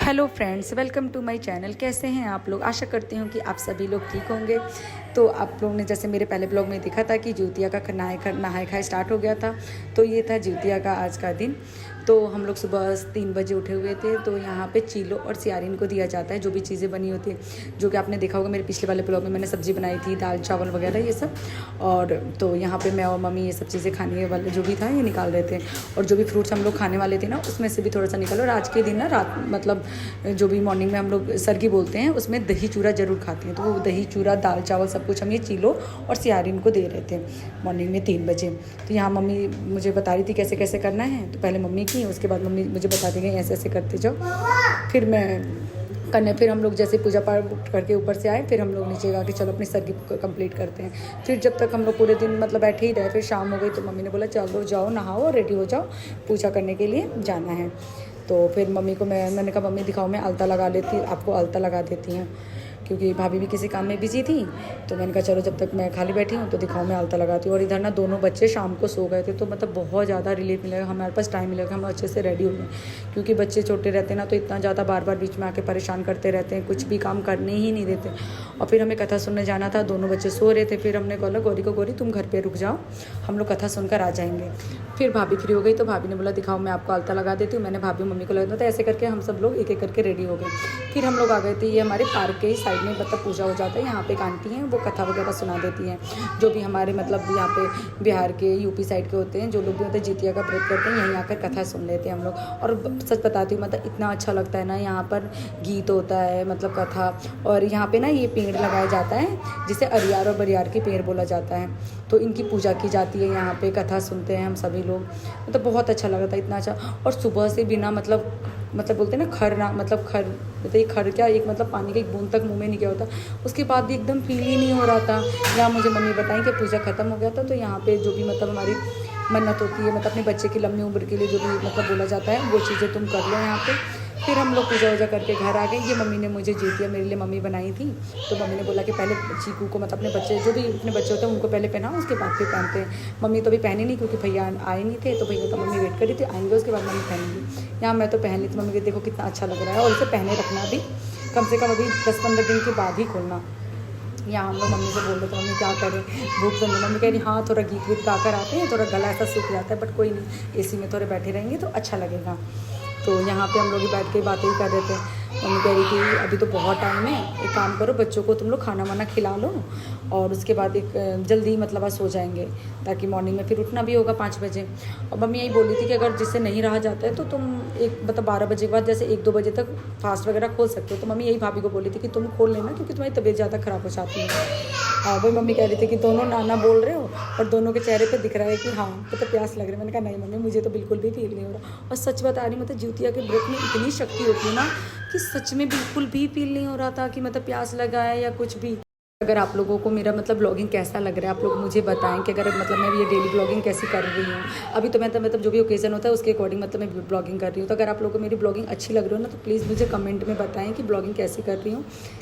Hello friends, welcome to my channel. कैसे हैं आप लोग? आशा करती हूँ कि आप सभी लोग ठीक होंगे। तो आप लोगों ने जैसे मेरे पहले ब्लॉग में देखा था कि ज्योतिया का नहाए खाए स्टार्ट हो गया था। तो ये था ज्योतिया का आज का दिन। तो हम लोग सुबह 3 बजे उठे हुए थे। तो यहाँ पे चीलो और सियारिन को दिया जाता है जो भी चीज़ें बनी होती है, जो कि आपने देखा होगा मेरे पिछले वाले ब्लॉग में मैंने सब्ज़ी बनाई थी, दाल चावल वगैरह ये सब। और तो यहाँ पे मैं और मम्मी ये सब चीज़ें खाने वाले जो भी था ये निकाल रहे थे, और जो भी फ्रूट्स हम लोग खाने वाले थे ना उसमें से भी थोड़ा सा निकालो। और आज के दिन ना रात मतलब जो भी मॉर्निंग में हम लोग सरगी बोलते हैं उसमें दही चूरा ज़रूर खाते हैं। तो वो दही चूरा, दाल चावल सब कुछ हम ये चीलो और सियारिन को दे रहे थे मॉर्निंग में 3 बजे। तो यहाँ मम्मी मुझे बता रही थी कैसे कैसे करना है। तो पहले मम्मी की, उसके बाद मम्मी मुझे बताती गई ऐसे ऐसे करते जाओ। फिर हम लोग जैसे पूजा पाठ करके ऊपर से आए, फिर हम लोग नीचे गा के चलो अपनी सरगी कंप्लीट करते हैं। फिर जब तक हम लोग पूरे दिन मतलब बैठे ही रहे, फिर शाम हो गई तो मम्मी ने बोला चलो जाओ नहाओ और रेडी हो जाओ, पूजा करने के लिए जाना है। तो फिर मम्मी को मैंने कहा मम्मी दिखाओ, मैं अलता लगा लेती, आपको अलता लगा देती हैं, क्योंकि भाभी भी किसी काम में बिजी थी। तो मैंने कहा चलो जब तक मैं खाली बैठी हूँ तो दिखाओ मैं अलता लगाती हूँ। और इधर ना दोनों बच्चे शाम को सो गए थे, तो मतलब बहुत ज़्यादा रिलीफ मिलेगा, हमारे पास टाइम मिलेगा, हम अच्छे से रेडी हो गए। क्योंकि बच्चे छोटे रहते हैं ना तो इतना ज़्यादा बार बार बीच में आके परेशान करते रहते हैं, कुछ भी काम करने ही नहीं देते। और फिर हमें कथा सुनने जाना था, दोनों बच्चे सो रहे थे। फिर हमने बोला गौरी को, गौरी तुम घर पर रुक जाओ, हम लोग कथा सुनकर आ जाएंगे। फिर भाभी फ्री हो गई तो भाभी ने बोला दिखाओ मैं आपको अलता लगा देती हूँ। मैंने भाभी मम्मी को लगा दिया। तो ऐसे करके हम सब लोग एक एक करके रेडी हो गए। फिर हम लोग आ गए थे, ये हमारे पार्क के ही साइड में मतलब पूजा हो जाता है। यहाँ पे एक आंटी हैं, वो कथा वगैरह सुना देती हैं, जो भी हमारे मतलब यहाँ पे बिहार के यूपी साइड के होते हैं, जो लोग भी होते हैं जितिया का व्रत करते हैं, यहीं आकर कथा सुन लेते हैं हम लोग। और सच बताती हूँ मतलब इतना अच्छा लगता है ना, यहाँ पर गीत होता है मतलब कथा। और यहाँ पे ना ये पेड़ लगाया जाता है जिसे अरियार और बरियार के पेड़ बोला जाता है। तो इनकी पूजा की जाती है, यहाँ पे कथा सुनते हैं हम सभी लोग। मतलब बहुत अच्छा लग रहा था, इतना अच्छा। और सुबह से बिना मतलब बोलते हैं ना खर ना मतलब खर तो एक खर क्या, एक मतलब पानी का एक बूंद तक मुंह में नहीं गया होता, उसके बाद भी एकदम फील ही नहीं हो रहा था। यहाँ मुझे मम्मी बताई कि पूजा ख़त्म हो गया था, तो यहाँ पे जो भी मतलब हमारी मन्नत होती है, मतलब अपने बच्चे की लंबी उम्र के लिए जो भी मतलब बोला जाता है वो चीज़ें तुम कर लो यहाँ पे। फिर हम लोग पूजा वूजा करके घर आ गए। ये मम्मी ने मुझे ज्योतिया मेरे लिए मम्मी बनाई थी। तो मम्मी ने बोला कि पहले चीकू को मतलब अपने बच्चे जो भी अपने बच्चे होते हैं उनको पहले पहनाओ, उसके बाद फिर पहनते हैं। मम्मी तो अभी पहनी नहीं क्योंकि भैया आए नहीं थे, तो भैया का मम्मी वेट करी थी, आएंगे उसके बाद मम्मी पहनेंगी। यहाँ मैं तो पहन ली थी। मम्मी को देखो कितना अच्छा लग रहा है, और इसे पहने रखना भी कम से कम अभी 10-15 दिन के बाद ही खोलना। यहाँ हम लोग मम्मी से बोल रहे थे मम्मी क्या करें, भूख तो नहीं। मम्मी कह रही हाँ थोड़ा गीत वीत गा कर आते हैं, थोड़ा गला ऐसा सूख जाता है, बट कोई नहीं, एसी में थोड़े बैठे रहेंगे तो अच्छा लगेगा। तो यहाँ पे हम लोग बैठ के बातें ही कर रहे थे। मम्मी कह रही थी अभी तो बहुत टाइम है, एक काम करो बच्चों को तुम लोग खाना वाना खिला लो, और उसके बाद एक जल्दी मतलब आज सो जाएंगे, ताकि मॉर्निंग में फिर उठना भी होगा 5 बजे। और मम्मी यही बोली थी कि अगर जिससे नहीं रहा जाता है तो तुम एक मतलब 12 बजे के बाद जैसे 1-2 बजे तक फास्ट वगैरह खोल सकते हो। तो मम्मी यही भाभी को बोली थी कि तुम खोल लेना, क्योंकि तुम्हारी तबीयत ज़्यादा ख़राब हो जाती है। हाँ वही मम्मी कह रही थी कि दोनों नाना बोल रहे हो और दोनों के चेहरे पे दिख रहा है कि हाँ मतलब प्यास लग रही है। मैंने कहा नहीं मम्मी मुझे तो बिल्कुल भी फील नहीं हो रहा। और सच बता रही मतलब ज्योतिया के व्रत में इतनी शक्ति होती है ना कि सच में बिल्कुल भी फील नहीं हो रहा था कि मतलब प्यास लगा है या कुछ भी। अगर आप लोगों को मेरा मतलब ब्लॉगिंग कैसा लग रहा है, आप लोग मुझे बताएं कि अगर मतलब मैं ये डेली ब्लॉगिंग कैसी कर रही हूँ। अभी तो मैं तो मतलब जो भी ओकेज़न होता है उसके अकॉर्डिंग मतलब मैं ब्लॉगिंग कर रही हूँ। तो अगर आप लोगों को मेरी ब्लॉगिंग अच्छी लग रही हो ना तो प्लीज़ मुझे कमेंट में बताएं कि ब्लॉगिंग कैसी कर रही हूँ।